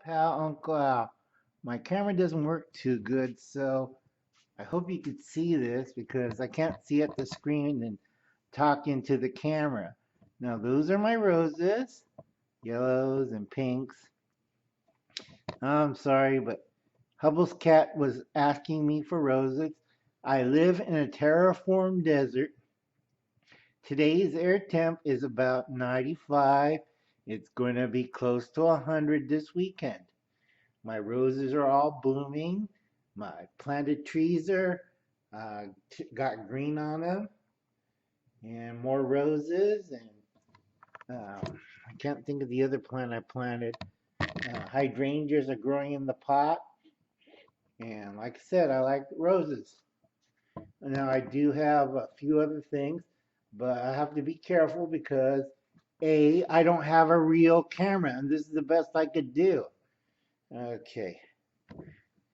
Pal, Uncle Al. My camera doesn't work too good, so I hope you could see this because I can't see at the screen and talk into the camera. Now, those are my roses, yellows and pinks. I'm sorry, but Hubble's cat was asking me for roses. I live in a terraformed desert. Today's air temp is about 95. It's going to be close to 100 this weekend. My roses are all blooming. My planted trees are got green on them, and more roses. And I can't think of the other plant I planted. Hydrangeas are growing in the pot, and like I said, I like roses. Now I do have a few other things, but I have to be careful because I don't have a real camera, and this is the best I could do. Okay.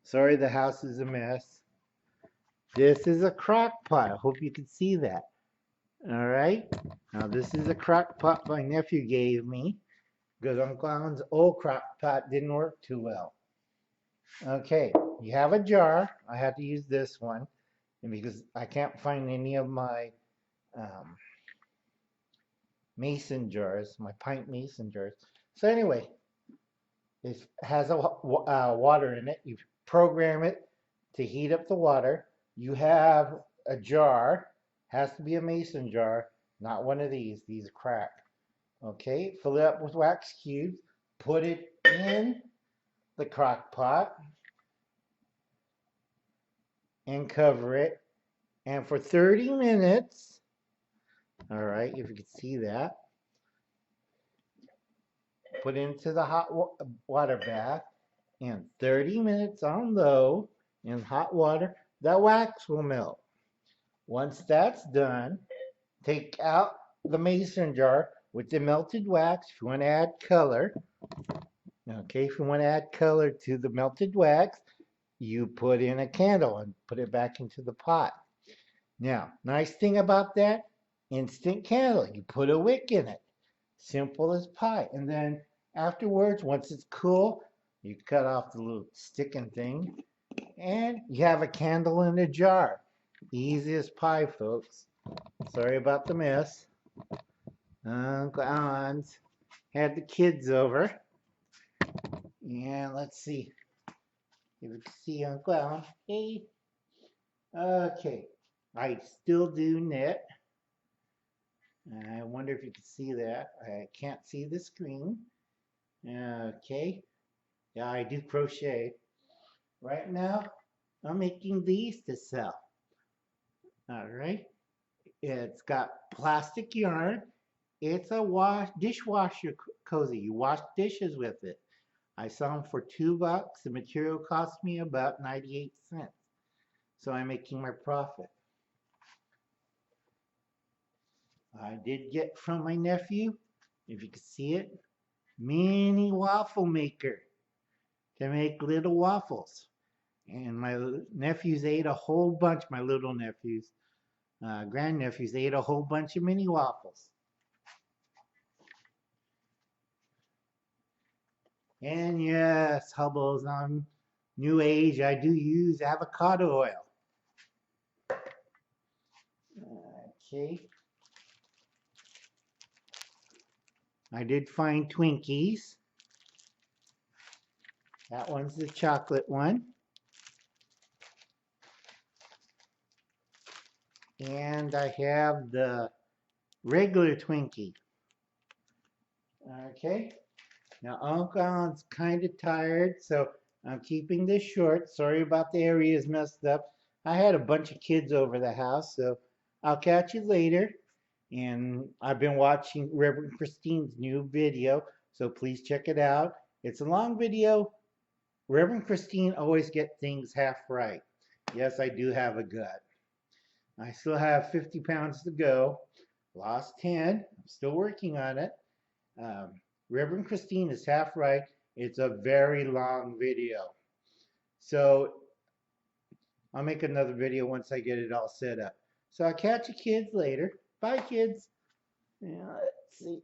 Sorry, the house is a mess. This is a crock pot. I hope you can see that. All right. Now, this is a crock pot my nephew gave me because Uncle Alan's old crock pot didn't work too well. Okay. You have a jar. I had to use this one because I can't find any of my mason jars, my pint mason jars. So, anyway, it has a water in it. You program it to heat up the water. You have a jar, has to be a mason jar, not one of these. These are crack. Okay, fill it up with wax cubes, put it in the crock pot, and cover it. And for 30 minutes, all right, if you can see that, put into the hot water bath. And 30 minutes on low in hot water, the wax will melt. Once that's done, take out the mason jar with the melted wax. If you want to add color, okay, if you want to add color to the melted wax, you put in a candle and put it back into the pot. Now, nice thing about that, instant candle. You put a wick in it. Simple as pie. And then afterwards, once it's cool, you cut off the little sticking thing and you have a candle in a jar. Easy as pie, folks. Sorry about the mess. Uncle Alan's had the kids over. And let's see if we can see Uncle Alan. Hey. Okay. I still do knit. I wonder if you can see that. I can't see the screen. Okay. Yeah, I do crochet. Right now, I'm making these to sell. All right. It's got plastic yarn. It's a dishwasher cozy. You wash dishes with it. I saw them for $2. The material cost me about 98 cents. So I'm making my profit. I did get from my nephew, if you can see it, mini waffle maker to make little waffles. And my nephews ate a whole bunch, my little nephews, grandnephews ate a whole bunch of mini waffles. And yes, Hubble's on New Age. I do use avocado oil. Okay. I did find Twinkies. That one's the chocolate one. And I have the regular Twinkie. Okay. Now Uncle Alan's kind of tired, so I'm keeping this short. Sorry about the areas messed up. I had a bunch of kids over the house, so I'll catch you later. And I've been watching Reverend Christine's new video, so please check it out. It's a long video. Reverend Christine always gets things half right. Yes, I do have a gut. I still have 50 pounds to go. Lost 10. I'm still working on it. Reverend Christine is half right. It's a very long video. So I'll make another video once I get it all set up. So I'll catch you kids later. Bye, kids. Yeah, let's see.